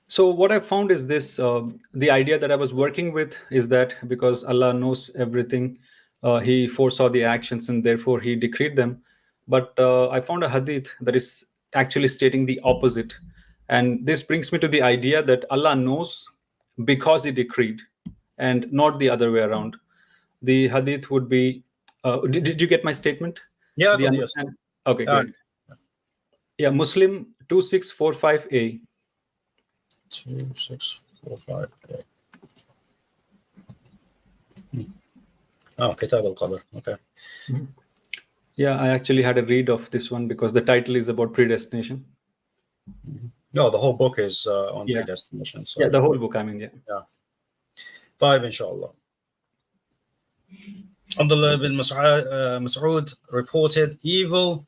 So what I found is this: the idea that I was working with is that because Allah knows everything, He foresaw the actions and therefore He decreed them. But I found a hadith that is actually stating the opposite, and this brings me to the idea that Allah knows because He decreed, and not the other way around. The hadith would be. Did you get my statement? Yeah, I The got the yes. understand? Okay, Uh, great. Yeah, Muslim 2645a. 2645. Oh, Kitab al-Qadr. Okay. Yeah, I actually had a read of this one because the title is about predestination. No, the whole book is on Yeah. predestination. So. Yeah, the whole book, I mean, yeah. Yeah. 5, inshallah. Abdullah bin Mas'ud reported, evil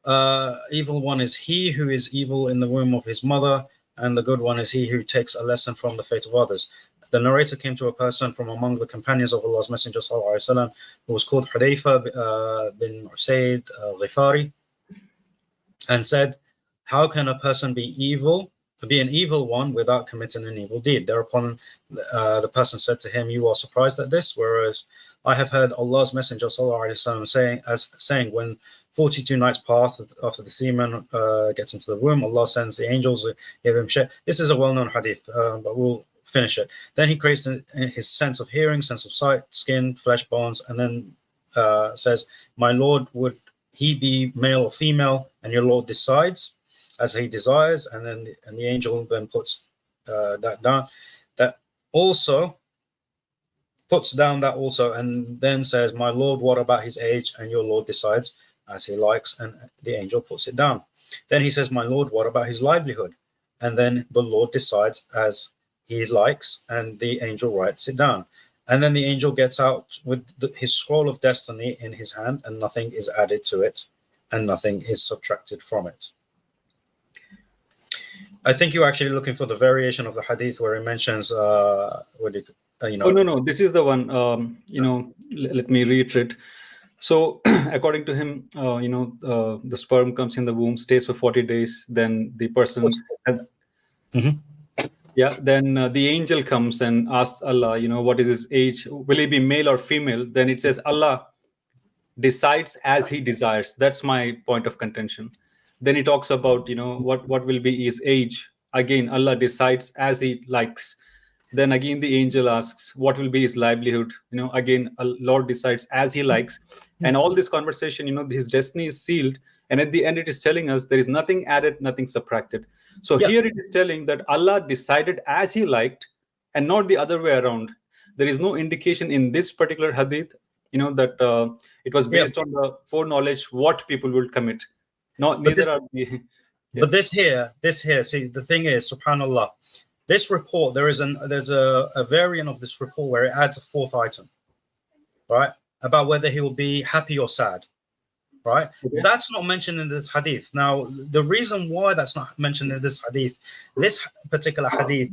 one is he who is evil in the womb of his mother, and the good one is he who takes a lesson from the fate of others. The narrator came to a person from among the companions of Allah's Messenger ﷺ, who was called Hudayfa bin Usayd Ghifari, and said, how can a person be an evil one without committing an evil deed? Thereupon the person said to him, you are surprised at this, whereas I have heard Allah's Messenger ﷺ saying, when 42 nights pass after the semen gets into the womb, Allah sends the angels, give him shit. This is a well-known hadith, but we'll finish it. Then he creates his sense of hearing, sense of sight, skin, flesh, bones, and then says, my Lord, would he be male or female? And your Lord decides as he desires, and then the angel then puts that down. That also puts down that also, and then says, my Lord, what about his age? And your Lord decides as he likes, and the angel puts it down. Then he says, my Lord, what about his livelihood? And then the Lord decides as he likes, and the angel writes it down. And then the angel gets out with his scroll of destiny in his hand, and nothing is added to it, and nothing is subtracted from it. I think you're actually looking for the variation of the hadith where it mentions, Oh, no, this is the one, let me reiterate. So according to him, the sperm comes in the womb, stays for 40 days, then the person... Yeah, then the angel comes and asks Allah, what is his age? Will he be male or female? Then it says Allah decides as he desires. That's my point of contention. Then he talks about, what will be his age. Again, Allah decides as he likes. Then again, the angel asks, what will be his livelihood? Again, Lord decides as he likes. And all this conversation, his destiny is sealed. And at the end, it is telling us there is nothing added, nothing subtracted. So here it is telling that Allah decided as he liked and not the other way around. There is no indication in this particular hadith, that it was based on the foreknowledge what people will commit. But this here, see, the thing is, subhanAllah, this report, there's a variant of this report where it adds a fourth item, right? About whether he will be happy or sad, right? Okay. That's not mentioned in this hadith. Now, the reason why that's not mentioned in this hadith, this particular hadith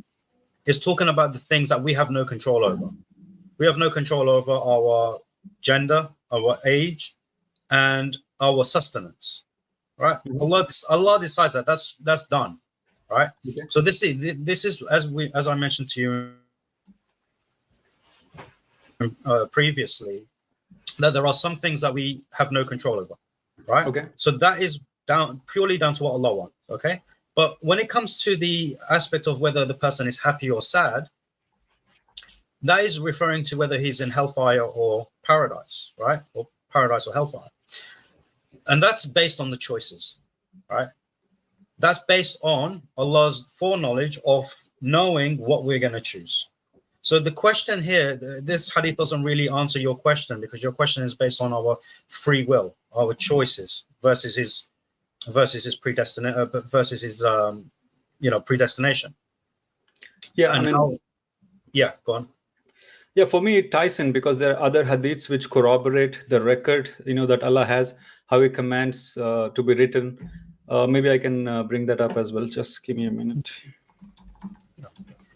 is talking about the things that we have no control over. We have no control over our gender, our age, and our sustenance, right? Allah decides that. That's done. Right. Okay. So this is as I mentioned to you previously, that there are some things that we have no control over. Right. Okay. So that is purely down to what Allah wants. Okay. But when it comes to the aspect of whether the person is happy or sad, that is referring to whether he's in hellfire or paradise, right? Or paradise or hellfire, and that's based on the choices, right? That's based on Allah's foreknowledge of knowing what we're going to choose. So the question here, this hadith doesn't really answer your question, because your question is based on our free will, our choices versus his predestination, versus his predestination. Yeah, and go on. Yeah, for me it ties in because there are other hadiths which corroborate the record, that Allah has, how He commands to be written. Maybe I can bring that up as well. Just give me a minute.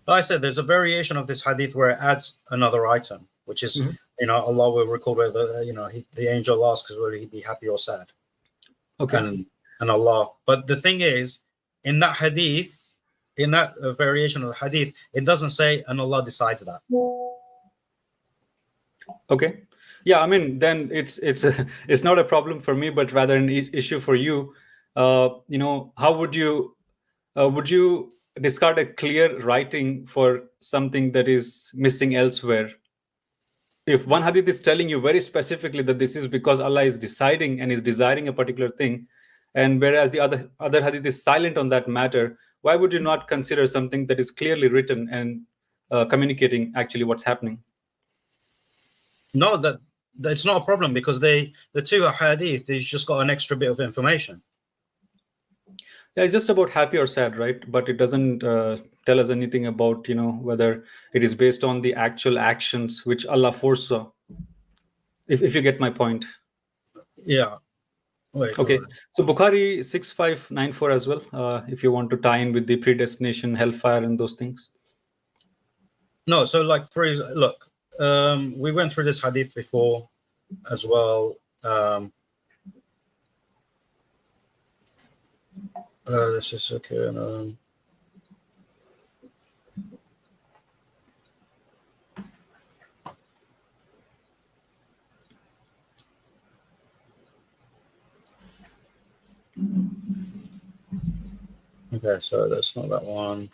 Like I said, there's a variation of this hadith where it adds another item, which is, Allah will record whether, the angel asks whether he'd be happy or sad. Okay. And Allah. But the thing is, in that hadith, in that variation of the hadith, it doesn't say, and Allah decides that. Okay. Yeah, I mean, then it's not a problem for me, but rather an issue for you. How would you discard a clear writing for something that is missing elsewhere? If one hadith is telling you very specifically that this is because Allah is deciding and is desiring a particular thing, and whereas the other hadith is silent on that matter, why would you not consider something that is clearly written and communicating actually what's happening? No, that's not a problem, because the two hadith, they've just got an extra bit of information. Yeah, it's just about happy or sad, right? But it doesn't tell us anything about, whether it is based on the actual actions which Allah foresaw. If you get my point. Yeah. Wait, Okay. So Bukhari 6594 as well, if you want to tie in with the predestination, hellfire, and those things. No, so like look, we went through this hadith before as well. This is okay. Okay, so that's not that one.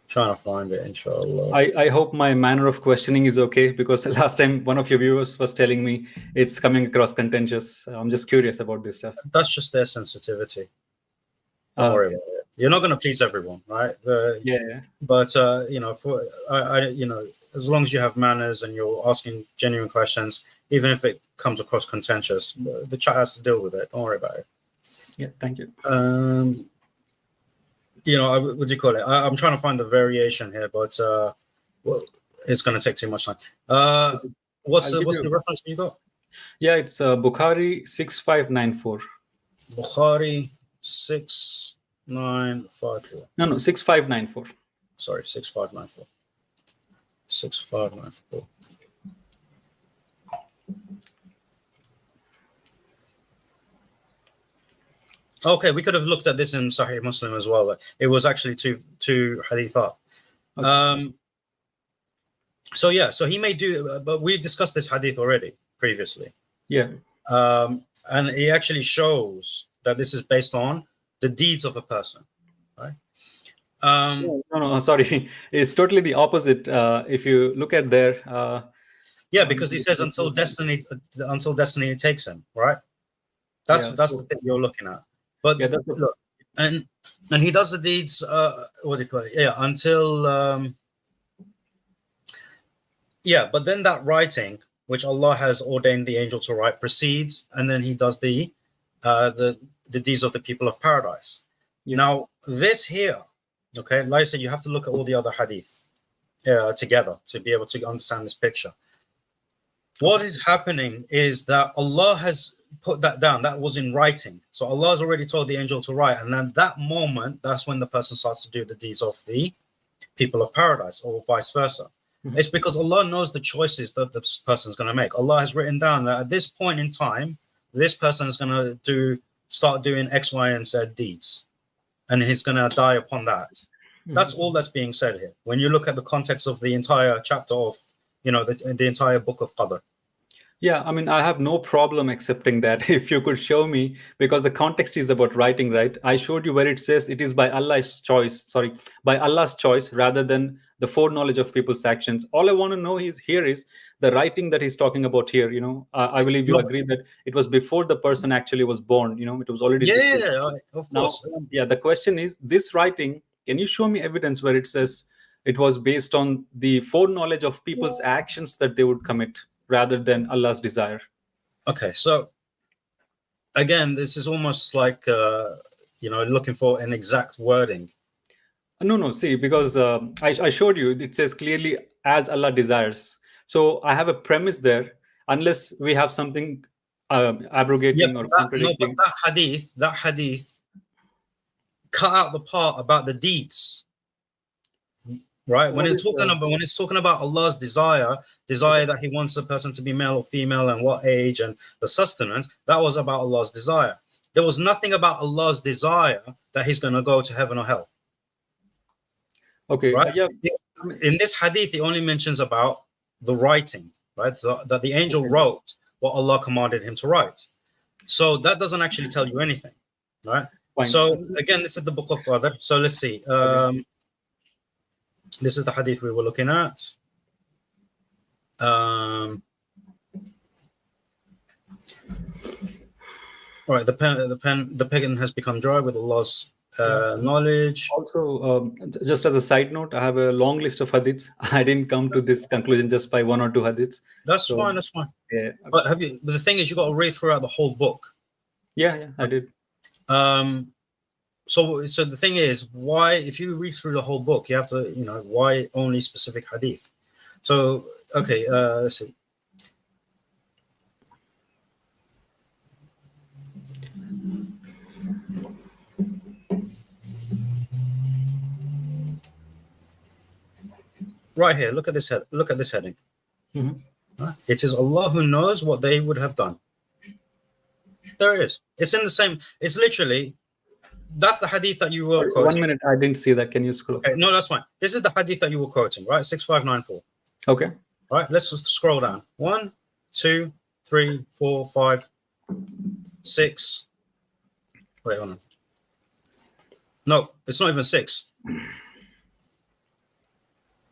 Trying to find it, inshallah. I hope my manner of questioning is okay, because last time one of your viewers was telling me it's coming across contentious. I'm just curious about this stuff. That's just their sensitivity. Don't worry about it. You're not going to please everyone, right? Yeah. But for as long as you have manners and you're asking genuine questions, even if it comes across contentious, the chat has to deal with it. Don't worry about it. Yeah, thank you. What do you call it? I'm trying to find the variation here, but it's going to take too much time. What's the reference you got? Yeah, it's Bukhari 6594. Bukhari 6954. No, 6594. Sorry, 6594. 6594. Okay, we could have looked at this in Sahih Muslim as well. It was actually two hadithat. Okay. So he may do, but we discussed this hadith already previously. Yeah. And it actually shows that this is based on the deeds of a person, right? No, sorry. It's totally the opposite. If you look at there. Because he says until destiny takes him, right? That's the bit you're looking at. But look, and he does the deeds. What do you call it? Yeah, until. But then that writing, which Allah has ordained the angel to write, proceeds, and then he does the deeds of the people of paradise. Yeah. Now this here, okay, like I said, you have to look at all the other hadith together to be able to understand this picture. What is happening is that Allah has put that down. That was in writing. So Allah has already told the angel to write. And then that moment, that's when the person starts to do the deeds of the people of paradise, or vice versa. Mm-hmm. It's because Allah knows the choices that this person is going to make. Allah has written down that at this point in time, this person is going to start doing X, Y, and Z deeds. And he's going to die upon that. Mm-hmm. That's all that's being said here. When you look at the context of the entire chapter of, the entire book of Qadr. Yeah, I mean, I have no problem accepting that if you could show me, because the context is about writing, right? I showed you where it says it is by Allah's choice, rather than the foreknowledge of people's actions. All I want to know is the writing that he's talking about here. I believe you agree that it was before the person actually was born. It was already. Yeah, of course. Now, the question is, this writing, can you show me evidence where it says it was based on the foreknowledge of people's actions that they would commit, rather than Allah's desire? Okay, so again, this is almost like looking for an exact wording. No. See, because I showed you, it says clearly as Allah desires. So I have a premise there, unless we have something abrogating or contradicting. No, but that hadith cut out the part about the deeds. Right, when it's talking about Allah's desire that He wants a person to be male or female, and what age, and the sustenance, that was about Allah's desire. There was nothing about Allah's desire that He's going to go to heaven or hell. Okay. right? Yeah. In this hadith, it only mentions about the writing, right? That the angel Okay. wrote what Allah commanded him to write. So that doesn't actually tell you anything, right? Fine. So again, this is the book of Qadr. So let's see. This is the hadith we were looking at. All right, the pagan has become dry with Allah's knowledge. Also, just as a side note, I have a long list of hadiths. I didn't come to this conclusion just by one or two hadiths. That's So, fine. That's fine. Yeah. But But the thing is, you got to read throughout the whole book. Yeah, I did. So the thing is, why, if you read through the whole book, you have to, why only specific hadith? So, okay, let's see. Right here, look at this heading. Mm-hmm. It is Allah who knows what they would have done. There it is. It's in the same. It's literally. That's the hadith that you were quoting. 1 minute, I didn't see that. Can you scroll? Okay, no, that's fine. This is the hadith that you were quoting, right? 6594. Okay. Right. Let's just scroll down. 1, 2, 3, 4, 5, 6. Wait, hold on. No, it's not even 6.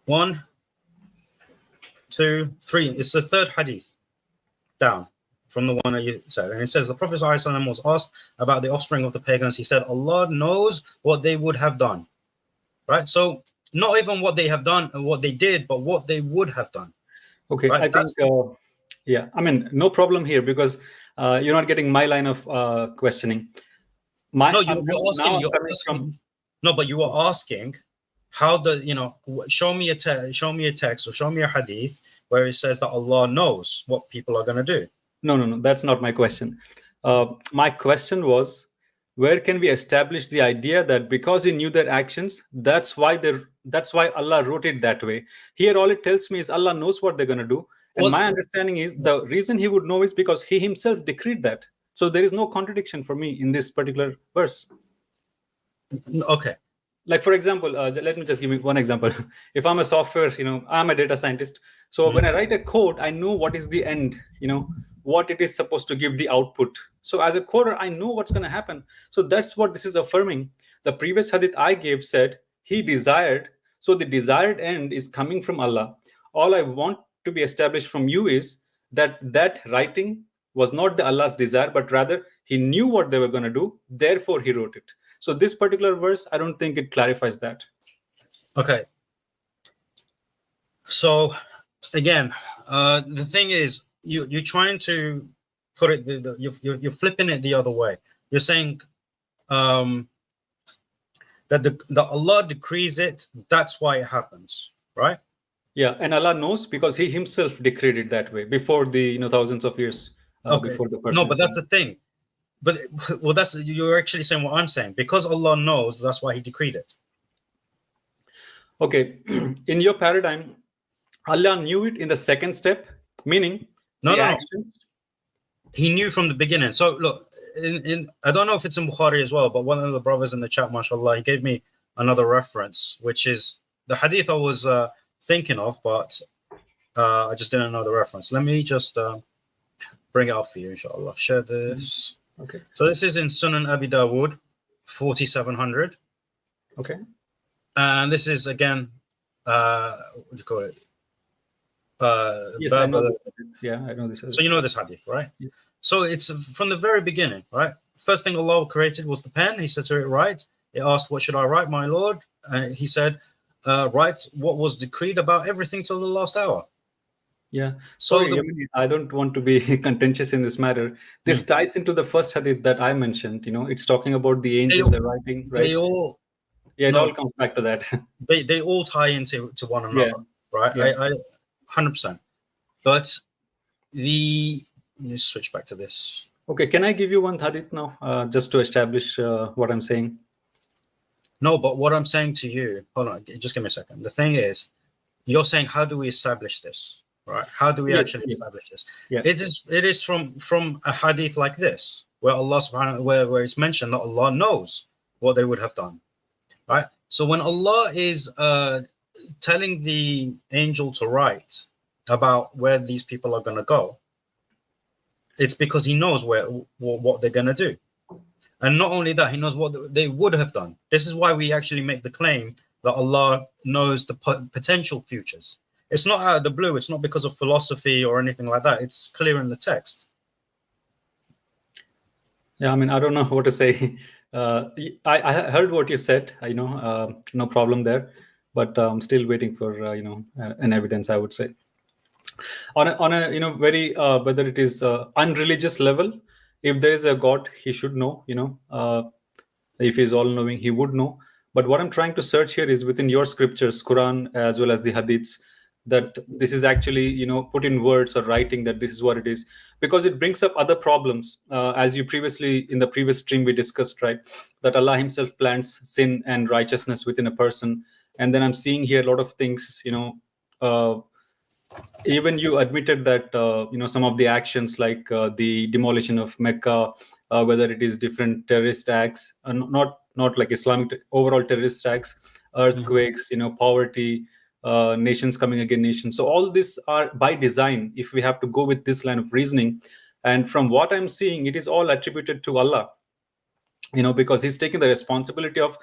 1, 2, 3. It's the third hadith down from the one that you said. And it says, the Prophet ﷺ was asked about the offspring of the pagans. He said, Allah knows what they would have done. Right? So not even what they have done and what they did, but what they would have done. Okay. Right? I think, yeah, I mean, no problem here because you're not getting my line of questioning. No, but you were asking how show me a text or show me a hadith where it says that Allah knows what people are going to do. No, that's not my question. My question was, where can we establish the idea that because he knew their actions, that's why Allah wrote it that way? Here, all it tells me is Allah knows what they're going to do. And my understanding is the reason he would know is because he himself decreed that. So there is no contradiction for me in this particular verse. Okay. Like, for example, let me just give you one example. If I'm a software, I'm a data scientist. So when I write a code, I know what is the end, what it is supposed to give the output. So as a coder, I know what's going to happen. So that's what this is affirming. The previous hadith I gave said he desired. So the desired end is coming from Allah. All I want to be established from you is that writing was not the Allah's desire, but rather he knew what they were going to do. Therefore, he wrote it. So this particular verse, I don't think it clarifies that. Okay. So again, the thing is, you're trying to put it, you're flipping it the other way. You're saying that Allah decrees it. That's why it happens, right? Yeah, and Allah knows because He Himself decreed it that way before the thousands of years before the person. No, but that's the thing. But that's, you're actually saying what I'm saying. Because Allah knows, that's why He decreed it. Okay, in your paradigm, Allah knew it in the second step, meaning actions. He knew from the beginning. So look, I don't know if it's in Bukhari as well, but one of the brothers in the chat, mashallah, he gave me another reference, which is the hadith I was thinking of, but I just didn't know the reference. Let me just bring it up for you, inshallah. Share this. Okay. So this is in Sunan Abi Dawood, 4700. Okay. And this is again, what do you call it? Yes, I know. Yeah, I know this. So you know this hadith, right? Yeah. So it's from the very beginning, right? First thing Allah created was the pen. He said to it, write. It asked, what should I write, my Lord? He said, write what was decreed about everything till the last hour. Yeah. So I don't want to be contentious in this matter. This ties into the first hadith that I mentioned. It's talking about the angel, the writing, right? It all comes back to that. They all tie into one another, right? Yeah. I 100%. But let me switch back to this. Okay, can I give you one hadith now, just to establish what I'm saying? No, but what I'm saying to you, hold on, just give me a second. The thing is, you're saying, how do we establish this? Right? How do we actually establish this? Yes. It is from a hadith like this, where Allah subhanahu where it's mentioned that Allah knows what they would have done. Right? So when Allah is telling the angel to write about where these people are going to go, it's because he knows what they're going to do. And not only that, he knows what they would have done. This is why we actually make the claim that Allah knows the potential futures. It's not out of the blue. It's not because of philosophy or anything like that. It's clear in the text. Yeah, I mean, I don't know what to say. I heard what you said. No problem there, but I'm still waiting for an evidence, I would say. On a very whether it is unreligious level, if there is a God, he should know. If he's all knowing, he would know. But what I'm trying to search here is within your scriptures, Quran as well as the Hadiths, that this is actually put in words or writing that this is what it is, because it brings up other problems, as you previously in the previous stream we discussed, right, that Allah himself plants sin and righteousness within a person. And then I'm seeing here a lot of things, even you admitted that some of the actions like the demolition of Mecca, whether it is different terrorist acts, not like Islamic overall terrorist acts, earthquakes, poverty, nations coming against nations. So all these are by design, if we have to go with this line of reasoning. And from what I'm seeing, it is all attributed to Allah, because he's taking the responsibility of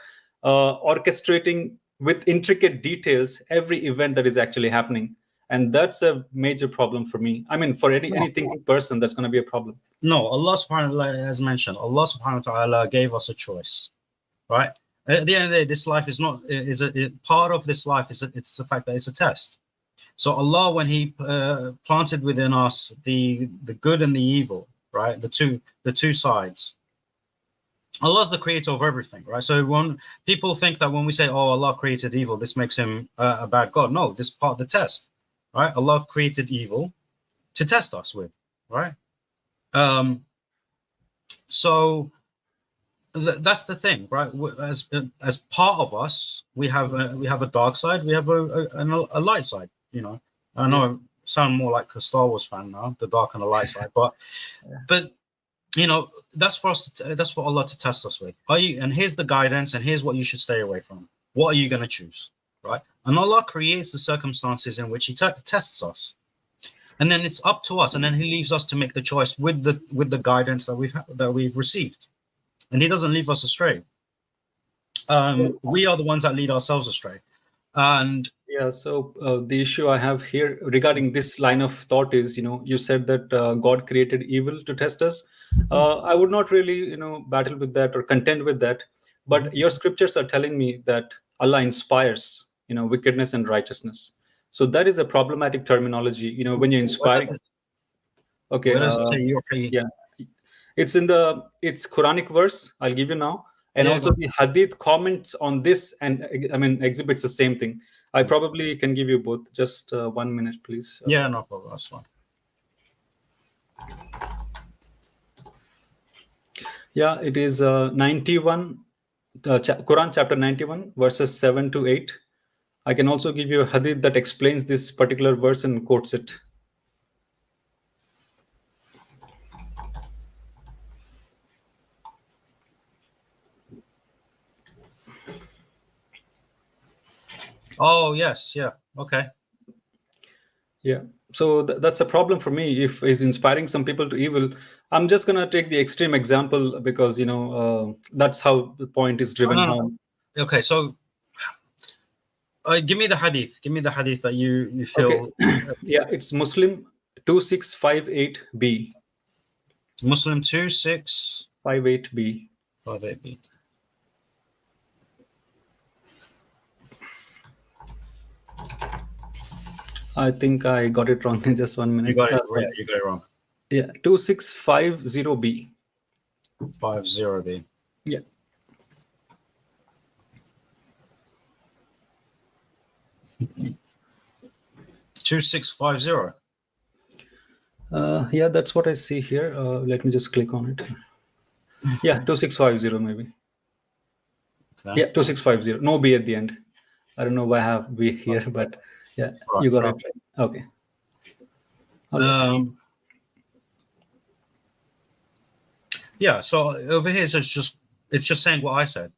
orchestrating with intricate details every event that is actually happening. And that's a major problem for me. I mean, for any thinking person, that's going to be a problem. No, Allah subhanahu wa ta'ala, as mentioned, Allah subhanahu wa ta'ala gave us a choice, right? At the end of the day, this life is not, part of this life is it's the fact that it's a test. So Allah, when he planted within us the good and the evil, right? The two sides. Allah's the creator of everything, right? So when people think that when we say, oh, Allah created evil, this makes him a bad God. No, this is part of the test, right? Allah created evil to test us with, right? So that's the thing, right? As part of us, we have a dark side, we have a light side. I know I sound more like a Star Wars fan now, the dark and the light side, but that's for us. That's for Allah to test us with. And here's the guidance, and here's what you should stay away from. What are you going to choose, right? And Allah creates the circumstances in which He tests us, and then it's up to us. And then He leaves us to make the choice with the guidance that we've received, and He doesn't leave us astray. We are the ones that lead ourselves astray, and. Yeah, so the issue I have here regarding this line of thought is, you said that God created evil to test us. I would not really, battle with that or contend with that. But your scriptures are telling me that Allah inspires, wickedness and righteousness. So that is a problematic terminology, when you're inspiring. Okay. Where does it say you're okay? Yeah, it's Quranic verse. I'll give you now. And also the Hadith comments on this, and exhibits the same thing. I probably can give you both. Just 1 minute, please. Yeah, no problem. That's fine. Yeah, it is 91, Quran chapter 91, verses 7 to 8. I can also give you a hadith that explains this particular verse and quotes it. Oh, yes. Yeah. Okay. Yeah. So that's a problem for me. If he's inspiring some people to evil, I'm just going to take the extreme example because, that's how the point is driven home. Okay. So give me the hadith. Give me the hadith that you feel. Okay. Yeah. It's Muslim 2658b. Muslim 2658b. 58b. I think I got it wrong in just 1 minute. You got it. Yeah, you got it wrong. Yeah, 2650b. 50b. Yeah. Two 650. Yeah, that's what I see here. Let me just click on it. Yeah, 2650 maybe. Okay. Yeah, 2650. No B at the end. I don't know why I have B here, but yeah, right, you got it right. Okay. Yeah, so over here it's just saying what I said,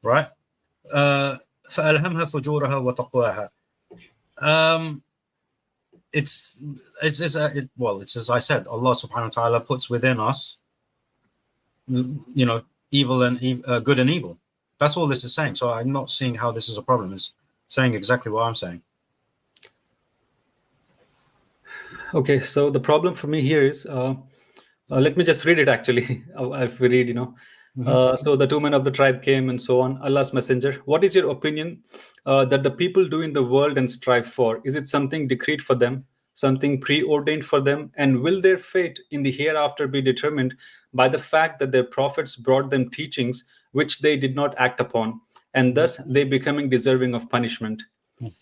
right? فألهمها فجورها وتقواها. It's as I said, Allah subhanahu wa ta'ala puts within us, evil and good and evil. That's all this is saying. So I'm not seeing how this is a problem. It's saying exactly what I'm saying. Okay, so the problem for me here is, let me just read it actually. If we read, so the 2 men of the tribe came and so on. Allah's messenger, what is your opinion that the people do in the world and strive for? Is it something decreed for them, something preordained for them? And will their fate in the hereafter be determined by the fact that their prophets brought them teachings which they did not act upon, and thus they becoming deserving of punishment?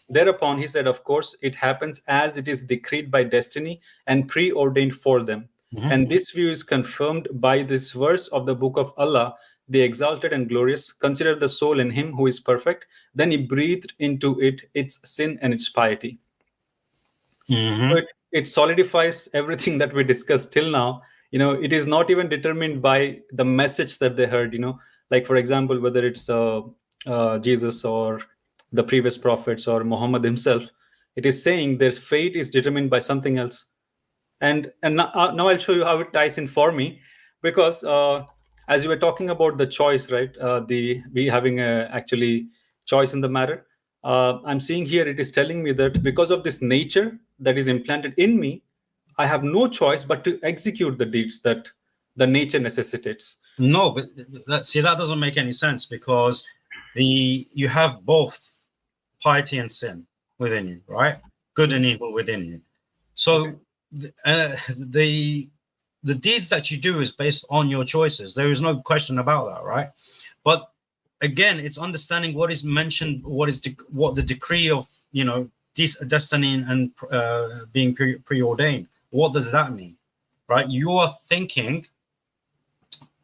Thereupon he said, of course, it happens as it is decreed by destiny and preordained for them. And this view is confirmed by this verse of the book of Allah, the exalted and glorious. Consider the soul in him who is perfect. Then he breathed into it its sin and its piety. So it solidifies everything that we discussed till now. It is not even determined by the message that they heard, like, for example, whether it's Jesus or the previous prophets or Muhammad himself. It is saying their fate is determined by something else. And now I'll show you how it ties in for me, because as you were talking about the choice, right? We having actually choice in the matter. I'm seeing here it is telling me that because of this nature that is implanted in me, I have no choice but to execute the deeds that the nature necessitates. No, but that doesn't make any sense, because you have both piety and sin within you, right? Good and evil within you. So the deeds that you do is based on your choices. There is no question about that, right? But again, it's understanding what is mentioned, what the decree of destiny and being preordained. What does that mean, right? You are thinking,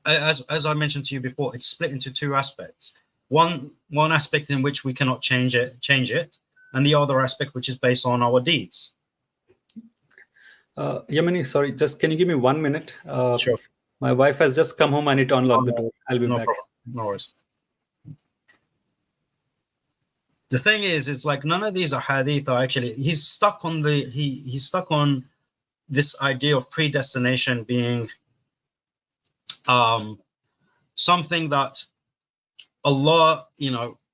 as I mentioned to you before, it's split into two aspects. One aspect in which we cannot change it, and the other aspect which is based on our deeds. Yemeni, sorry, just can you give me 1 minute? Sure. My wife has just come home. I need to unlock the door. I'll be back. Problem. No worries. The thing is, it's like none of these are hadith are actually. He's stuck on this idea of predestination being something that Allah,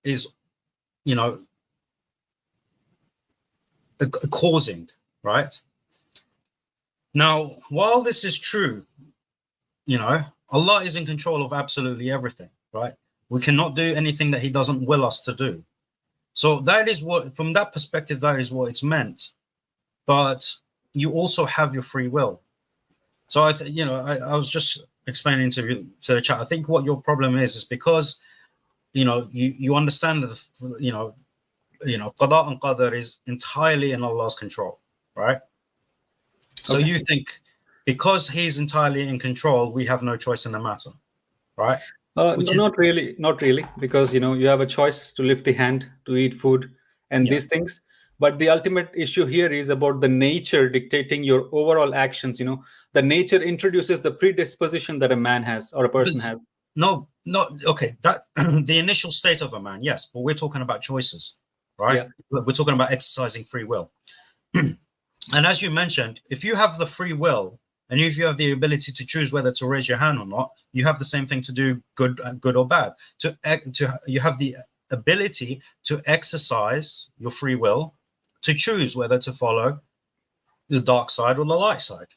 is, causing, right? Now, while this is true, Allah is in control of absolutely everything, right? We cannot do anything that He doesn't will us to do. So that is what, from that perspective, that is what it's meant. But you also have your free will. So I was just explaining to the chat. I think what your problem is because you understand that qada and qadar is entirely in Allah's control, right? So you think because He's entirely in control, we have no choice in the matter, right? Not really, because you have a choice to lift the hand, to eat food, and these things. But the ultimate issue here is about the nature dictating your overall actions. The nature introduces the predisposition that a man has or a person has. No, okay. That the initial state of a man, yes, but we're talking about choices, right? Yeah. We're talking about exercising free will. And as you mentioned, if you have the free will and if you have the ability to choose whether to raise your hand or not, you have the same thing to do, good or bad. You have the ability to exercise your free will to choose whether to follow the dark side or the light side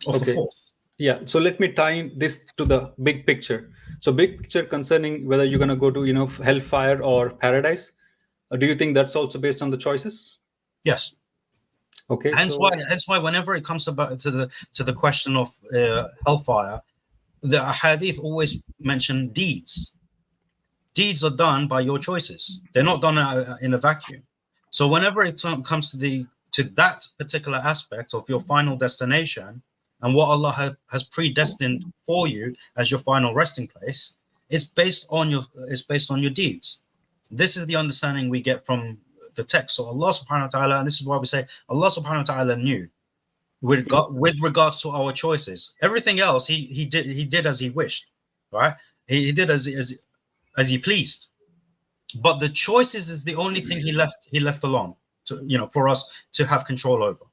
of the force. Yeah. So let me tie this to the big picture. So big picture concerning whether you're going to go to hellfire or paradise. Do you think that's also based on the choices? Yes. Okay. Hence why whenever it comes to the question of hellfire, the hadith always mention deeds. Deeds are done by your choices. They're not done in a vacuum. So whenever it comes to that particular aspect of your final destination and what Allah has predestined for you as your final resting place, it's based on your deeds. This is the understanding we get from the text. So Allah subhanahu wa ta'ala, and this is why we say Allah subhanahu wa ta'ala knew with regards to our choices. Everything else he did as he wished, right? He did as he pleased. but the choices is the only thing he left alone to, for us to have control over.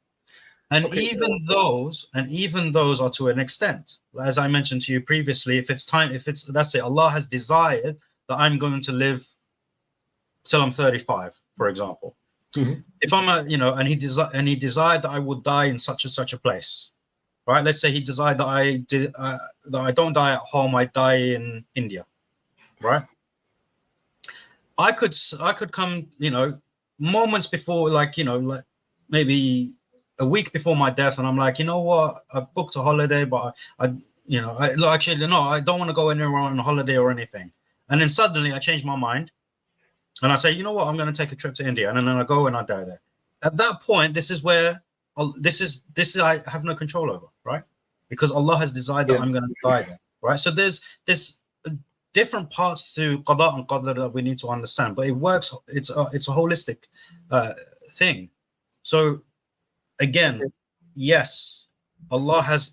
And Okay. even those are to an extent, as I mentioned to you previously. If it's that's it. Allah has desired that I'm going to live till I'm 35, for example. Mhm. If I'm and he desired that I would die in such and such a place, right? Let's say he desired that I don't die at home, I die in India, right? I could come, moments before, like maybe a week before my death, and I'm like, you know what, I booked a holiday, but actually no, I don't want to go anywhere on a holiday or anything. And then suddenly I change my mind, and I say, you know what, I'm going to take a trip to India, and then I go and I die there. At that point, this is where this is I have no control over, right? Because Allah has decided that I'm going to die there, right? So there's different parts to qada and qadr that we need to understand, but it works. It's a holistic thing. So again, yes, Allah has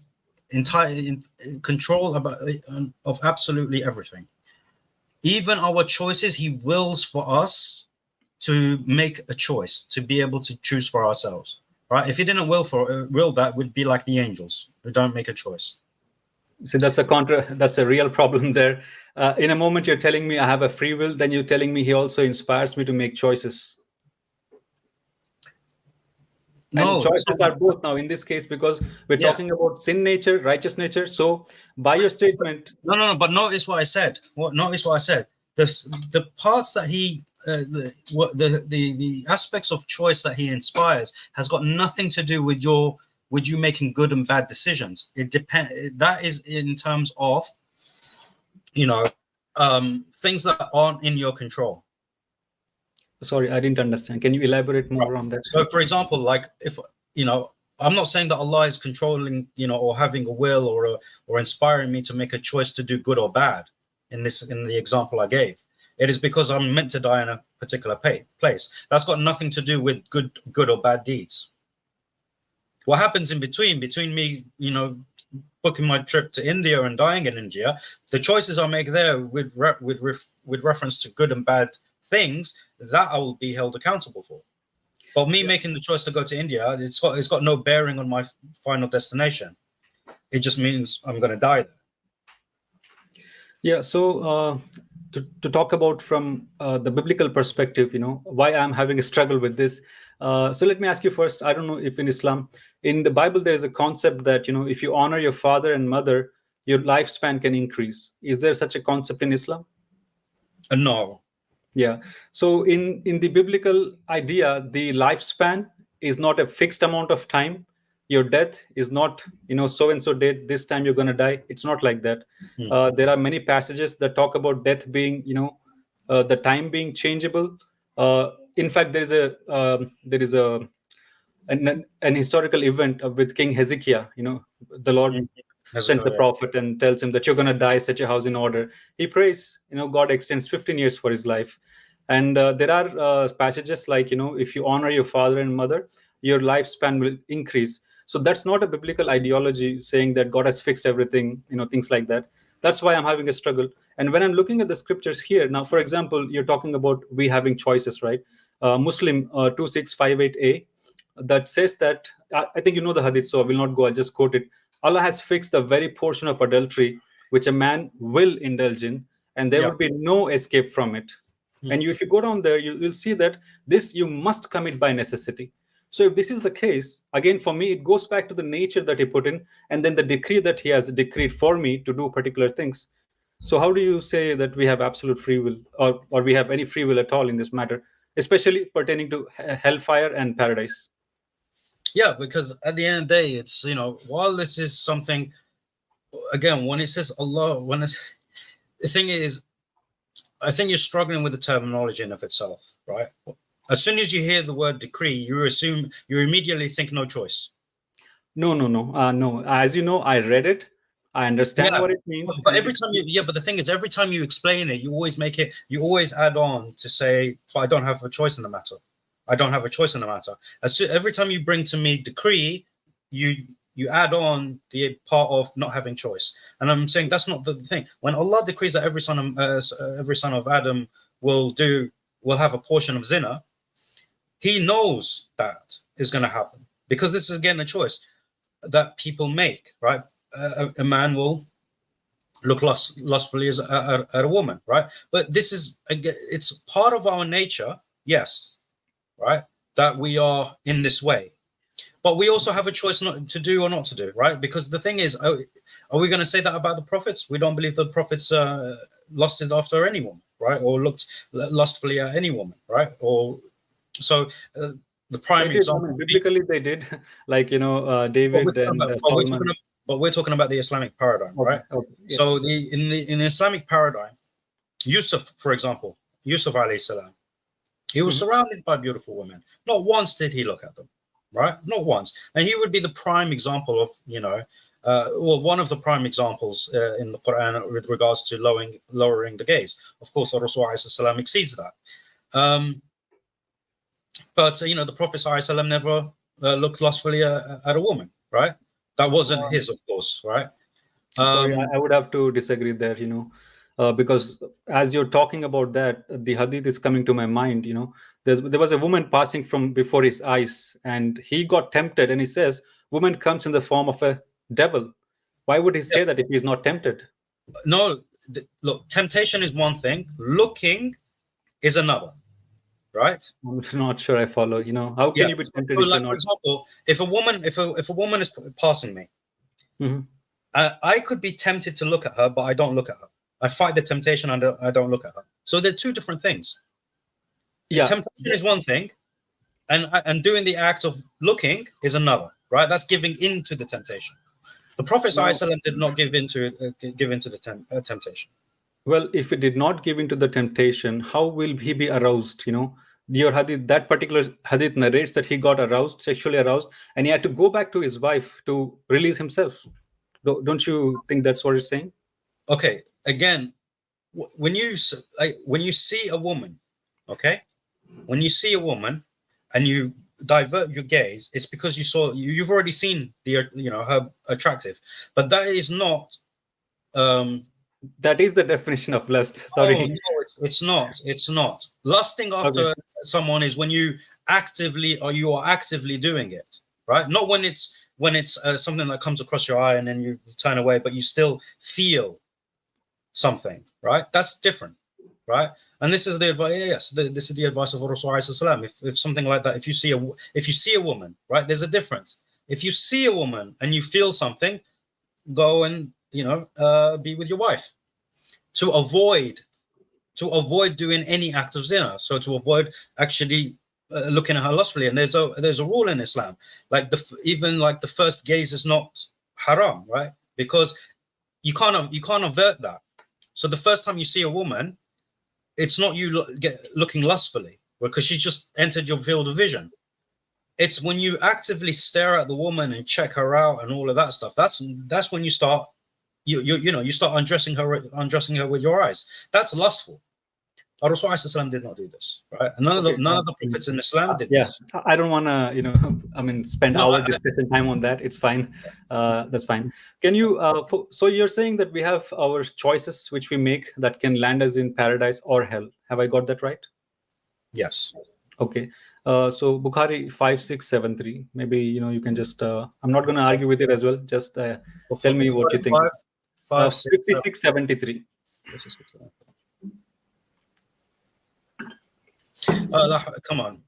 entire control of absolutely everything. Even our choices, He wills for us to make a choice, to be able to choose for ourselves, right? If He didn't will that, would be like the angels who don't make a choice. See, that's a real problem there. In a moment, you're telling me I have a free will, then you're telling me He also inspires me to make choices. No, and choices are both now in this case, because we're talking about sin nature, righteous nature. So by your statement, no, but notice what I said. Notice what I said. The parts that He the aspects of choice that He inspires has got nothing to do with you making good and bad decisions. It depends. That is in terms of things that aren't in your control. Sorry, I didn't understand. Can you elaborate more on that? So, for example, like if I'm not saying that Allah is controlling, or having a will or inspiring me to make a choice to do good or bad. In the example I gave, it is because I'm meant to die in a particular place. That's got nothing to do with good or bad deeds. What happens in between me, booking my trip to India and dying in India, the choices I make there with reference to good and bad things, that I will be held accountable for. But me making the choice to go to India, it's got no bearing on my final destination. It just means I'm going to die there. Yeah. So to talk about from the biblical perspective, why I'm having a struggle with this. So let me ask you first. I don't know if in Islam, in the Bible, there is a concept that if you honor your father and mother, your lifespan can increase. Is there such a concept in Islam? No. Yeah. So in the biblical idea, the lifespan is not a fixed amount of time. Your death is not, so and so date, this time you're going to die. It's not like that. There are many passages that talk about death being, the time being changeable. In fact, there is an historical event with King Hezekiah. The Lord sends the prophet and tells him that you're going to die, set your house in order. He prays, God extends 15 years for his life. And there are passages like, if you honor your father and mother, your lifespan will increase. So that's not a biblical ideology saying that God has fixed everything, things like that. That's why I'm having a struggle. And when I'm looking at the scriptures here, now, for example, you're talking about we having choices, right? Muslim 2658a, that says that, I think the hadith, so I will not go, I'll just quote it. Allah has fixed the very portion of adultery which a man will indulge in, and there will be no escape from it. And if you go down there, you'll see that this you must commit by necessity. So if this is the case, again, for me, it goes back to the nature that He put in, and then the decree that He has decreed for me to do particular things. So how do you say that we have absolute free will, or we have any free will at all in this matter, especially pertaining to hellfire and paradise? Yeah, because at the end of the day, it's, while this is something, again, when it says Allah, the thing is, I think you're struggling with the terminology in of itself, right? As soon as you hear the word decree, you immediately think no choice. No. As you know, I read it. I understand what it means. But every time but the thing is, every time you explain it, you always add on to say, but I don't have a choice in the matter. I don't have a choice in the matter. Every time you bring to me decree, you add on the part of not having choice. And I'm saying that's not the thing. When Allah decrees that every son of Adam will have a portion of zina, he knows that is going to happen, because this is again a choice that people make, right? A man will look lustfully at a woman, right? But this is, again, it's part of our nature, yes, right, that we are in this way. But we also have a choice not to do or not to do, right? Because the thing is, are we going to say that about the prophets? We don't believe the prophets lusted after any woman, right? Or looked lustfully at any woman, right? Or so the prime example. I mean, biblically, they did, like David and Solomon. But we're talking about the Islamic paradigm, right? Okay, yeah. So in the Islamic paradigm, Yusuf, for example, Yusuf alayhi salam, he was surrounded by beautiful women. Not once did he look at them, right? Not once. And he would be the prime example of, one of the prime examples in the Quran with regards to lowering the gaze. Of course, the Rasul alayhi salam exceeds that. But the Prophet ﷺ never looked lustfully at a woman, right? That wasn't his, of course, right? Sorry, I would have to disagree there, because as you're talking about that, the hadith is coming to my mind. There was a woman passing from before his eyes, and he got tempted, and he says, "Woman comes in the form of a devil." Why would he say that if he's not tempted? No, look, temptation is one thing, looking is another. Right? I'm not sure I follow. How can you be tempted? So, like, for example, if a woman is passing me, I could be tempted to look at her, but I don't look at her. I fight the temptation and I don't look at her. So they're two different things. Yeah, temptation is one thing, and doing the act of looking is another. Right? That's giving into the temptation. The Prophet ﷺ did not give into the temptation. Well, if he did not give into the temptation, how will he be aroused? Your hadith, that particular hadith narrates that he got aroused, sexually aroused, and he had to go back to his wife to release himself. Don't you think that's what it's saying? Okay. Again, when you see a woman, okay, when you see a woman and you divert your gaze, it's because you've already seen her attractive, but that is not. That is the definition of lust. Sorry. Oh, no, it's not. It's not. Lusting after someone is when you are actively doing it, right? Not when it's something that comes across your eye and then you turn away, but you still feel something, right? That's different, right? And this is the advice. Yes, this is the advice of Rasul ﷺ. If something like that, if you see a woman, right? There's a difference. If you see a woman and you feel something, go and be with your wife to avoid doing any act of zina. So to avoid actually looking at her lustfully. And there's a rule in Islam, like the first gaze is not haram, right? Because you can't avert that. So the first time you see a woman, it's not you looking lustfully because she just entered your field of vision. It's when you actively stare at the woman and check her out and all of that stuff. That's when you start. You start undressing her with your eyes. That's lustful. Rasul ﷺ did not do this, right? And none of the prophets in Islam did this. I don't want to, spend hours discussing time on that. It's fine. That's fine. Can you? So you're saying that we have our choices which we make that can land us in paradise or hell. Have I got that right? Yes. Okay. So Bukhari 5673. Maybe you can just. I'm not going to argue with it as well. Just tell me what you think. 5673. Come on.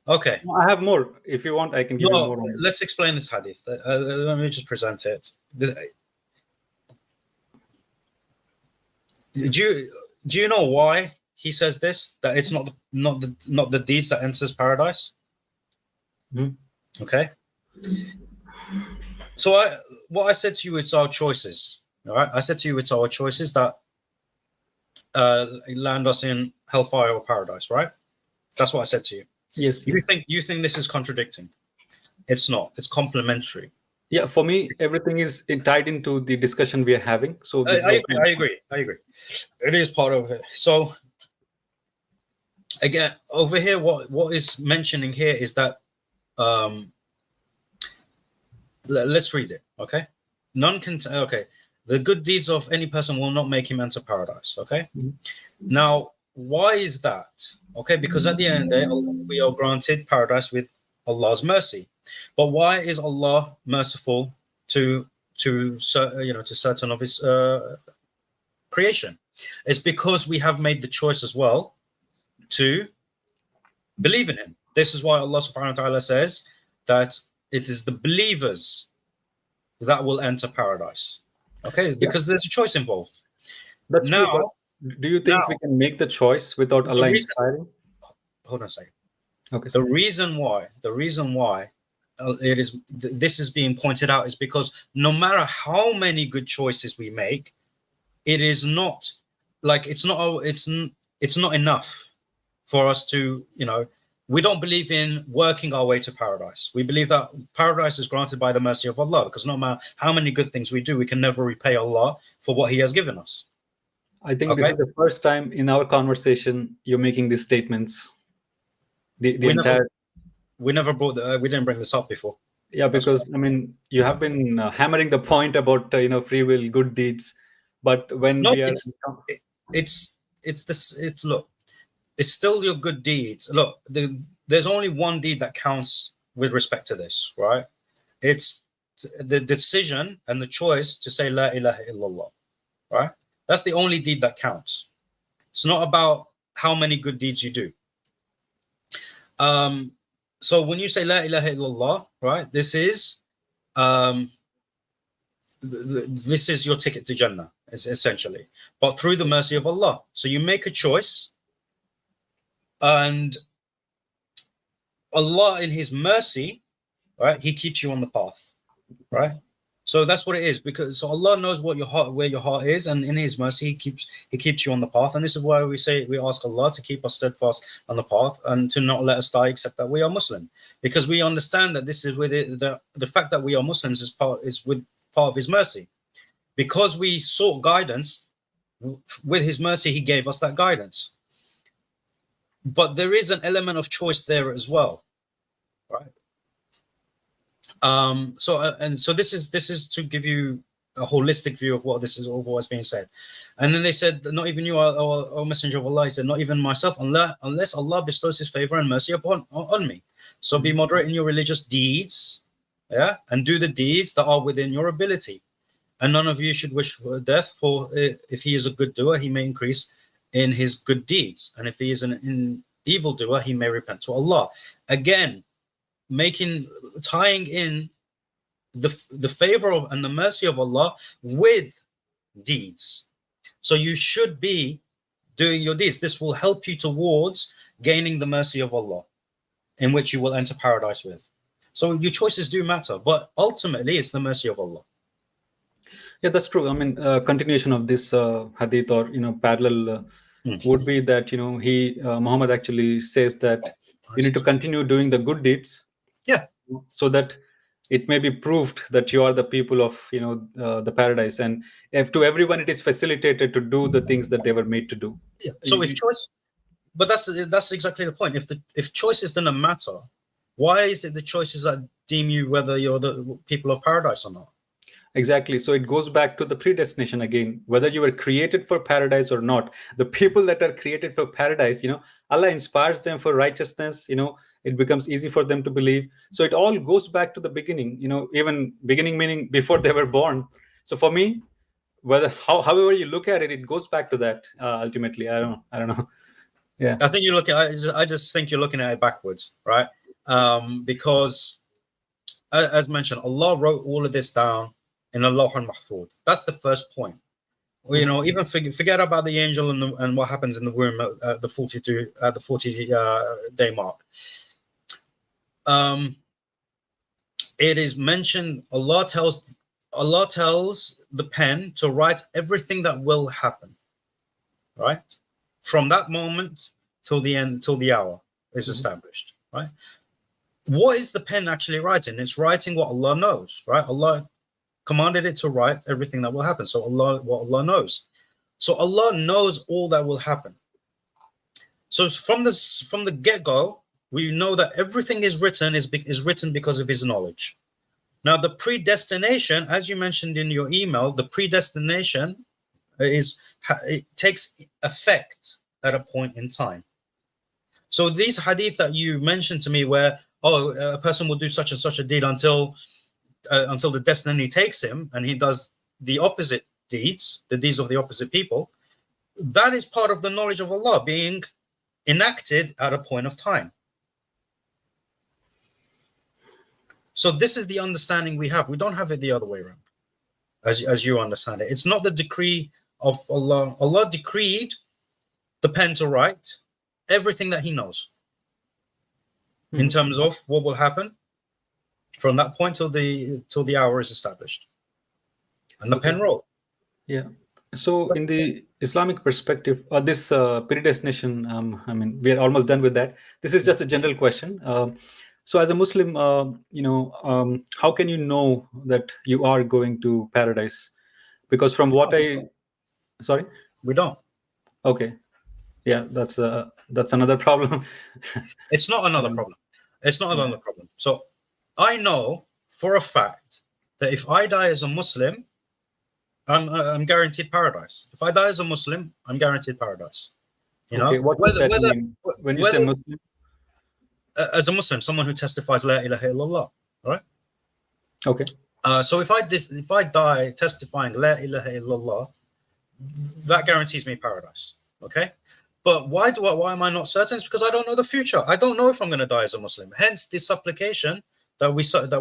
Okay. I have more. If you want, I can give you more. Let's explain this hadith. Let me just present it. Do you know why he says this? That it's not the deeds that enters paradise. Okay. So what I said to you, it's our choices. All right. I said to you, it's our choices that land us in hellfire or paradise. Right. That's what I said to you. Yes. You think this is contradicting? It's not. It's complementary. Yeah. For me, everything is tied into the discussion we are having. So I agree. It is part of it. So again, over here, what is mentioning here is that let's read it. Okay. Okay. the good deeds of any person will not make him enter paradise. Okay. Mhm. Now, why is that? Okay, because at the end of the day, we are granted paradise with Allah's mercy. But why is Allah merciful to to certain of His creation? It's because we have made the choice as well to believe in Him. This is why Allah Subhanahu wa Taala says that it is the believers that will enter paradise. Okay, Yeah, because there's a choice involved. that's true. But Now, do you think we now can make the choice without the Allah reason. inspiring? Hold on a second. Okay, The sir. reason why it is this is being pointed out is because no matter how many good choices we make, it is not like it's not enough for us to, we don't believe in working our way to paradise. We believe that paradise is granted by the mercy of Allah, because no matter how many good things we do, we can never repay Allah for what He has given us. I think this Okay, is the first time in our conversation you're making these statements. The we never entire we didn't bring this up before. Yeah, That's why. because I mean, you have been hammering the point about free will, good deeds, but when No, we are it's this. It's look. It's still your good deeds. Look, there's only one deed that counts with respect to this, right? It's the decision and the choice to say La ilaha illallah, right? That's the only deed that counts. It's not about how many good deeds you do. So when you say La ilaha illallah, right, this is this is your ticket to Jannah, essentially, but through the mercy of Allah. So you make a choice, and Allah in His mercy, right, He keeps you on the path, right? So that's what it is, because Allah knows where your heart is, and in His mercy He keeps you on the path. And this is why we ask Allah to keep us steadfast on the path and to not let us die except that we are Muslim, because we understand that this is with it, the fact that we are Muslims is part of His mercy, because we sought guidance. With His mercy He gave us that guidance, but there is an element of choice there as well, right? So this is to give you a holistic view of what's being said. And then they said, not even you, O Messenger of Allah, he said, not even myself, unless Allah bestows His favor and mercy on me. So be moderate in your religious deeds, yeah, and do the deeds that are within your ability. And none of you should wish for death, for if he is a good doer, he may increase in his good deeds, and if he is an evil doer, he may repent to Allah. Again, tying in the favor of and the mercy of Allah with deeds. So you should be doing your deeds. This will help you towards gaining the mercy of Allah, in which you will enter paradise with. So your choices do matter, but ultimately it's the mercy of Allah. Yeah, that's true. I mean, continuation of this hadith, or parallel would be that Muhammad actually says that you need to continue doing the good deeds, yeah, so that it may be proved that you are the people of the paradise, and if to everyone it is facilitated to do the things that they were made to do. yeah. So if choice, but that's exactly the point. If choices didn't matter, why is it the choices that deem you whether you're the people of paradise or not? Exactly. So it goes back to the predestination again, whether you were created for paradise or not. The people that are created for paradise, Allah inspires them for righteousness, it becomes easy for them to believe. So it all goes back to the beginning, even beginning meaning before they were born. So for me, however you look at it, it goes back to that ultimately. I don't know. Yeah. I think I just think you're looking at it backwards, right? Because as mentioned, Allah wrote all of this down in Allah al-Mahfud. That's the first point. Well, even forget about the angel and what happens in the womb at the 40 day mark. It is mentioned. Allah tells the pen to write everything that will happen, right? From that moment till the end, till the hour is established, right? What is the pen actually writing? It's writing what Allah knows, right? Allah commanded it to write everything that will happen. So what Allah knows. So Allah knows all that will happen. So from the get-go, we know that everything is written because of His knowledge. Now, the predestination, as you mentioned in your email, the predestination it takes effect at a point in time. So these hadith that you mentioned to me, where a person will do such and such a deed until the destiny takes him, and he does the opposite deeds, the deeds of the opposite people, that is part of the knowledge of Allah being enacted at a point of time. So this is the understanding we have. We don't have it the other way around, as you understand it. It's not the decree of Allah. Allah decreed the pen to write everything that he knows in terms of what will happen from that point till the hour is established. And the pen wrote. Yeah. So in the Islamic perspective, this predestination, I mean, we are almost done with that. This is just a general question. So as a Muslim, how can you know that you are going to paradise? Because from what sorry? We don't. Okay. Yeah, that's another problem. It's not another problem. It's not another problem. So I know for a fact that if I die as a Muslim, I'm guaranteed paradise. If I die as a Muslim, I'm guaranteed paradise. You know, what does that mean when you say Muslim? As a Muslim, someone who testifies La ilaha illallah, right? Okay. So if I die testifying La ilaha illallah, that guarantees me paradise. Okay. But why am I not certain? It's because I don't know the future. I don't know if I'm going to die as a Muslim. Hence, the supplication that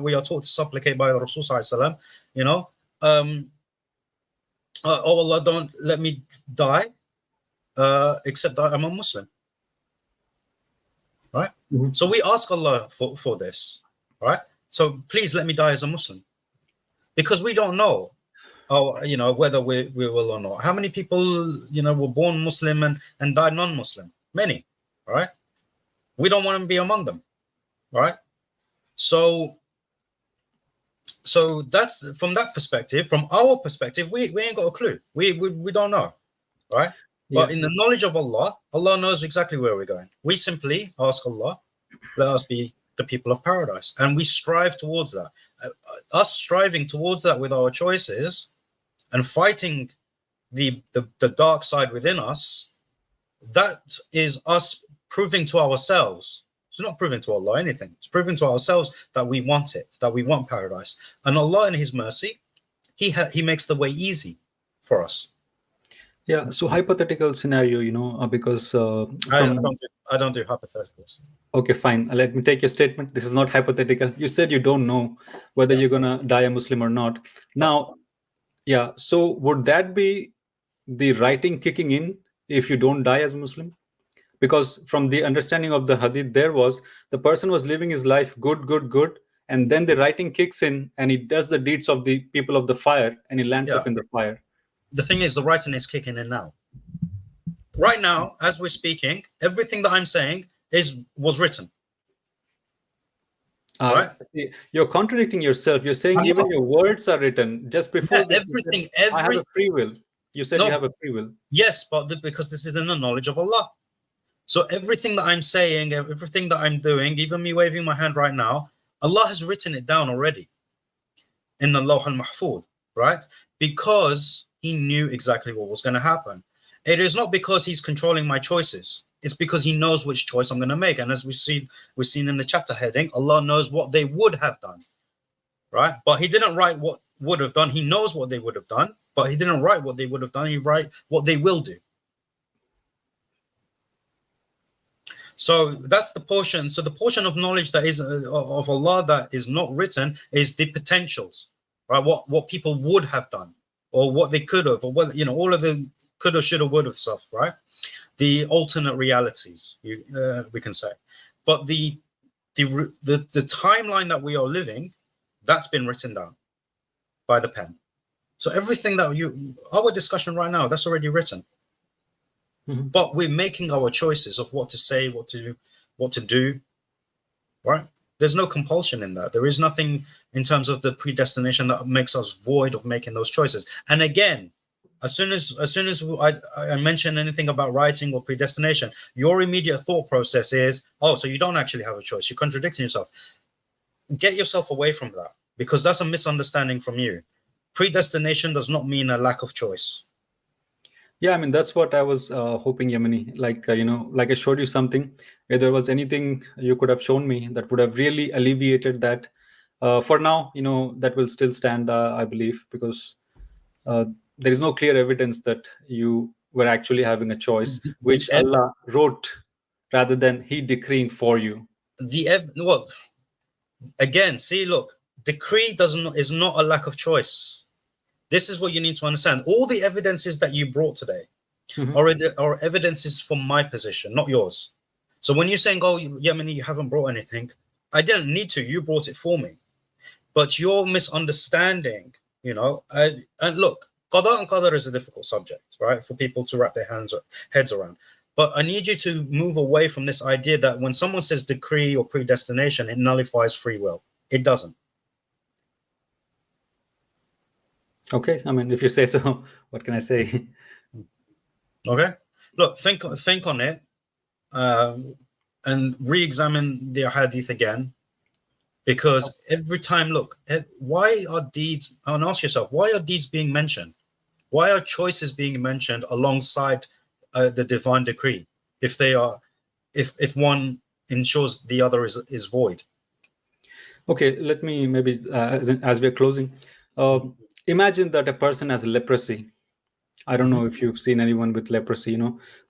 we are taught to supplicate by the Rasul sallallahu alaihi wasallam, you know, oh Allah, don't let me die except that I'm a Muslim. Right? Mm-hmm. So we ask Allah for this, right? So please let me die as a Muslim, because we don't know, you know, whether we will or not. How many people, you know, were born Muslim and died non-Muslim? Many, right? We don't want to be among them, right? So that's from that perspective. From our perspective, we ain't got a clue. We don't know, right? Yeah. But in the knowledge of Allah, Allah knows exactly where we're going. We simply ask Allah, let us be the people of paradise, and we strive towards that. Us striving towards that with our choices and fighting the dark side within us, that is us proving to ourselves. It's not proving to Allah anything. It's proving to ourselves that we want it, that we want paradise. And Allah, in His mercy, He makes the way easy for us. Yeah. So hypothetical scenario, you know, because I don't do hypotheticals. Okay, fine. Let me take your statement. This is not hypothetical. You said you don't know whether you're gonna die a Muslim or not. Now, yeah. So would that be the writing kicking in if you don't die as a Muslim? Because from the understanding of the hadith, there was the person was living his life good, and then the writing kicks in and he does the deeds of the people of the fire and he lands up in the fire. The thing is, the writing is kicking in now. Right now, as we're speaking, everything that I'm saying was written. Right? You're contradicting yourself. You're saying even your words are written just before everything. I have a free will. You said you have a free will. Yes, but because this is in the knowledge of Allah. So everything that I'm saying, everything that I'm doing, even me waving my hand right now, Allah has written it down already in the Lawh al-Mahfuz, right? Because He knew exactly what was going to happen. It is not because He's controlling my choices. It's because He knows which choice I'm going to make. And as we've seen in the chapter heading, Allah knows what they would have done, right? But He didn't write what would have done. He knows what they would have done, but He didn't write what they would have done. He write what they will do. So that's the portion. So the portion of knowledge that is of Allah that is not written is the potentials, right? What people would have done, or what they could have, or what, you know, all of the coulda, shoulda, woulda stuff, right? The alternate realities, we can say. But the timeline that we are living, that's been written down by the pen. So everything that our discussion right now, that's already written. Mm-hmm. But we're making our choices of what to say, what to do, right? There's no compulsion in that. There is nothing in terms of the predestination that makes us void of making those choices. And again, as soon as I mention anything about writing or predestination, your immediate thought process is, oh, so you don't actually have a choice. You're contradicting yourself. Get yourself away from that, because that's a misunderstanding from you. Predestination does not mean a lack of choice. Yeah, I mean, that's what I was hoping, Yemeni. Like, like I showed you something. If there was anything you could have shown me that would have really alleviated that. For now, that will still stand, I believe, because uh, there is no clear evidence that you were actually having a choice, which Allah wrote rather than He decreeing for you. Well, again, see, look, decree is not a lack of choice. This is what you need to understand. All the evidences that you brought today are evidences from my position, not yours. So when you're saying, oh, Yemeni, you haven't brought anything, I didn't need to. You brought it for me. But your misunderstanding, and look, qada and qadar is a difficult subject, right, for people to wrap their heads around. But I need you to move away from this idea that when someone says decree or predestination, it nullifies free will. It doesn't. Okay, I mean, if you say so, what can I say? Okay, look, think on it, and re-examine the hadith again, because every time, look, why are deeds? And ask yourself, why are deeds being mentioned? Why are choices being mentioned alongside the divine decree? If they are, if one ensures the other is void. Okay, let me maybe as we're closing, imagine that a person has leprosy. I don't know if you've seen anyone with leprosy.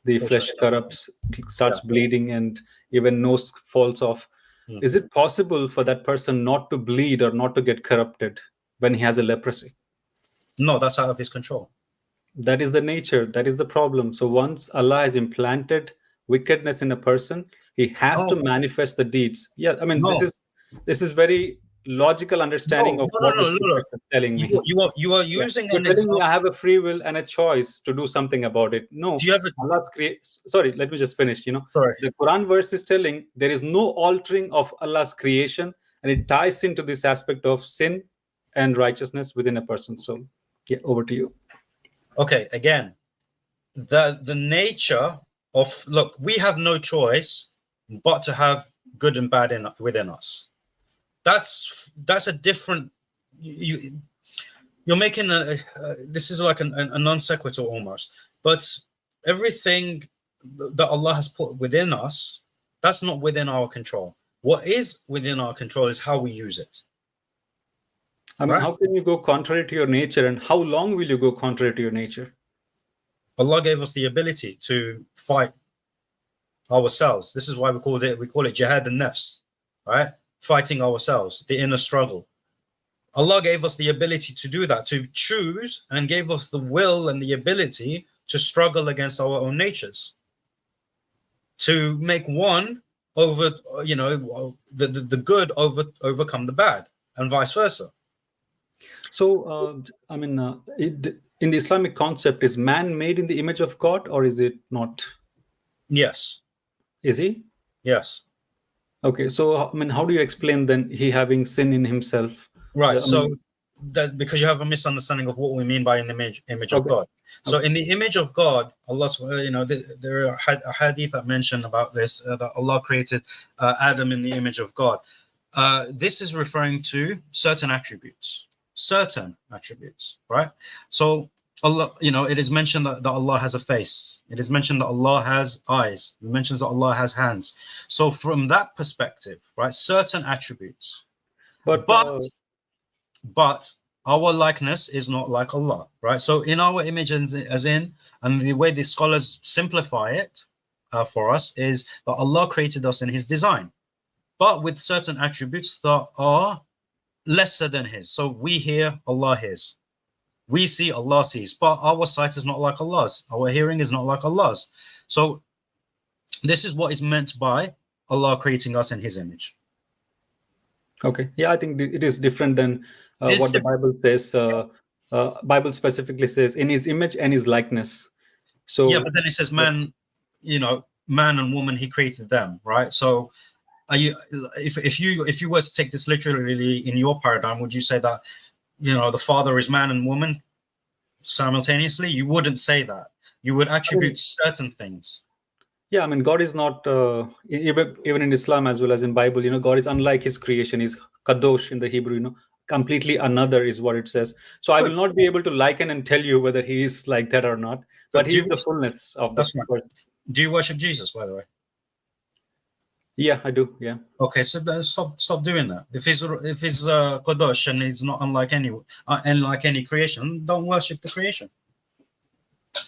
The flesh corrupts, starts bleeding, and even nose falls off. Is it possible for that person not to bleed or not to get corrupted when he has a leprosy? No, that's out of his control. That is the nature. That is the problem. So once Allah has implanted wickedness in a person, he has to manifest the deeds. Yeah, I mean, this is very logical understanding of what the scripture is telling me. You are using You're telling me I have a free will and a choice to do something about it. No, do you have sorry, let me just finish. Sorry. The Quran verse is telling there is no altering of Allah's creation, and it ties into this aspect of sin and righteousness within a person. So yeah, over to you. Okay, again, the nature of, look, we have no choice but to have good and bad within us. That's a different. You're making this is like a non sequitur almost. But everything that Allah has put within us, that's not within our control. What is within our control is how we use it. I mean, how can you go contrary to your nature, and how long will you go contrary to your nature? Allah gave us the ability to fight ourselves. This is why we call it jihad an-nafs, right? Fighting ourselves, the inner struggle. Allah gave us the ability to do that, to choose, and gave us the will and the ability to struggle against our own natures, to make one over, the good overcome the bad, and vice versa. So, I mean, in the Islamic concept, is man made in the image of God, or is it not? Yes. Is he? Yes. Okay, so I mean, how do you explain then he having sin in himself? Right. That because you have a misunderstanding of what we mean by an image of God. So in the image of God, Allah, there are a hadith that mention about this, that Allah created Adam in the image of God. This is referring to certain attributes, right? So Allah, it is mentioned that Allah has a face. It is mentioned that Allah has eyes. It mentions that Allah has hands. So from that perspective, right, certain attributes. But our likeness is not like Allah, right? So in our image, and the way the scholars simplify it for us is that Allah created us in His design, but with certain attributes that are lesser than His. So we hear, Allah hears. We see, Allah sees. But our sight is not like Allah's. Our hearing is not like Allah's. So this is what is meant by Allah creating us in His image. Okay. Yeah, I think it is different than what the Bible says. Bible specifically says in His image and His likeness. So yeah, but then it says man, man and woman, He created them, right? So if you were to take this literally in your paradigm, would you say that the Father is man and woman simultaneously? You wouldn't say that. You would attribute certain things. Yeah, I mean, God is not even in Islam as well as in Bible. God is unlike His creation. He's kadosh in the Hebrew. completely another, is what it says. So I will Good. not be able to liken and tell you whether he is like that or not, but Good. he is the fullness of the That's right. person. Do you worship Jesus, by the way? Yeah, I do. Yeah. Okay, so then stop doing that. If he's Kadosh and he's not unlike any creation, don't worship the creation.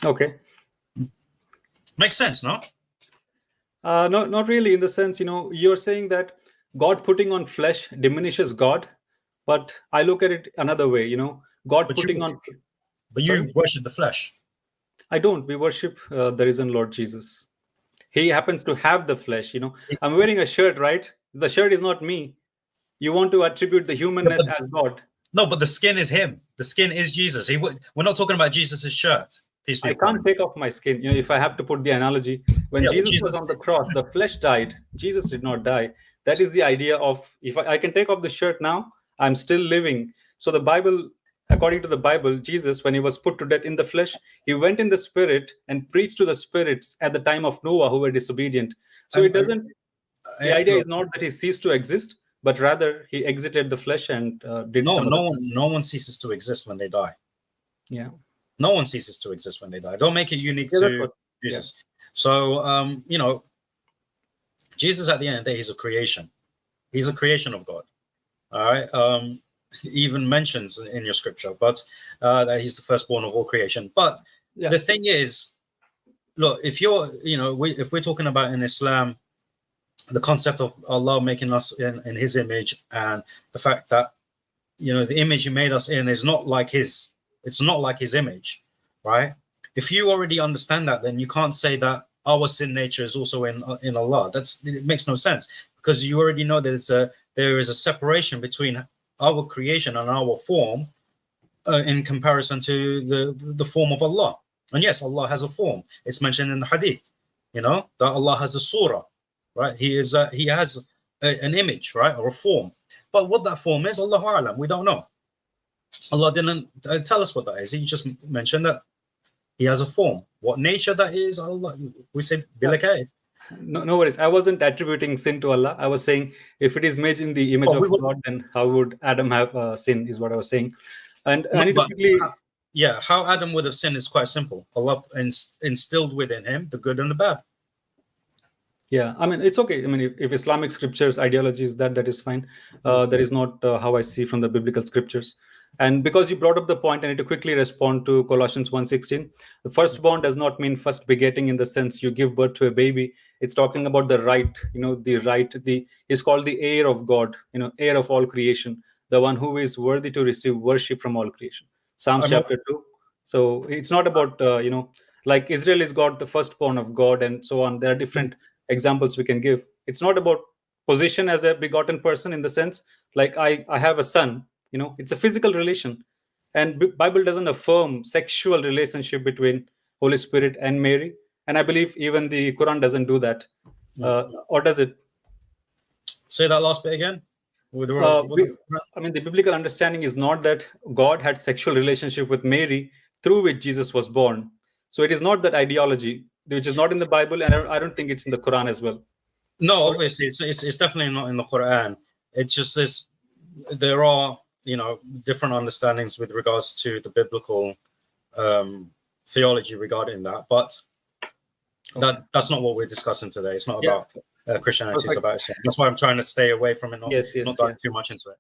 Okay. Makes sense, no? No, not really. In the sense, you're saying that God putting on flesh diminishes God, but I look at it another way. God But putting you on. but Sorry? you worship the flesh. I don't. We worship the risen Lord Jesus. He happens to have the flesh. I'm wearing a shirt, right? The shirt is not me. You want to attribute the Yeah, humanness as God. No, but the skin is him. The skin is Jesus. We're not talking about Jesus' shirt. Peace be I upon can't him. take off my skin. If I have to put the analogy, when Yeah, but Jesus was on the cross, the flesh died. Jesus did not die. That is the idea of, if I can take off the shirt now, I'm still living. So the Bible, according to the Bible, Jesus, when he was put to death in the flesh, he went in the spirit and preached to the spirits at the time of Noah who were disobedient. So it doesn't, the idea is Look, not that he ceased to exist, but rather he exited the flesh and did no, some other. no one ceases to exist when they die. Yeah. No one ceases to exist when they die. Don't make it unique Yeah, that's to what, Jesus. So, Jesus at the end of the day, he's a creation. He's a creation of God. All right. He even mentions in your scripture, but that he's the firstborn of all creation. But yeah. the thing is, look, if if we're talking about in Islam, the concept of Allah making us in His image, and the fact that the image He made us in is not like His. It's not like His image, right? If you already understand that, then you can't say that our sin nature is also in Allah. It makes no sense, because you already know that there is a separation between our creation and our form in comparison to the form of Allah. And yes, Allah has a form. It's mentioned in the hadith, that Allah has a surah, right? He has an image, right, or a form. But what that form is, Allahu A'lam, we don't know. Allah didn't tell us what that is. He just mentioned that He has a form. What nature that is, Allah, we say bilakayf. No worries. I wasn't attributing sin to Allah. I was saying, if it is made in the image of God, then how would Adam have sin, is what I was saying. And I need to quickly... How Adam would have sinned is quite simple. Allah instilled within him the good and the bad. Yeah, I mean, it's okay. I mean, if Islamic scriptures, ideology is that is fine. That is not how I see from the biblical scriptures. And because you brought up the point, I need to quickly respond to Colossians 1:16. The firstborn does not mean first begetting in the sense you give birth to a baby. It's talking about the right, is called the heir of God, heir of all creation, the one who is worthy to receive worship from all creation. Psalms chapter 2. So it's not about, like Israel is God, the firstborn of God, and so on. There are different examples we can give. It's not about position as a begotten person in the sense, like I have a son. It's a physical relation, and Bible doesn't affirm sexual relationship between Holy Spirit and Mary, and I believe even the Quran doesn't do that. Or does it? Say that last bit again. I mean, the biblical understanding is not that God had sexual relationship with Mary through which Jesus was born. So it is not that ideology, which is not in the Bible, and I don't think it's in the Quran as well. No, obviously it's definitely not in the Quran. It's just this. There are different understandings with regards to the biblical theology regarding that, but that's not what we're discussing today. It's not about Christianity. It's about Islam. That's why I'm trying to stay away from it, not dive too much into it.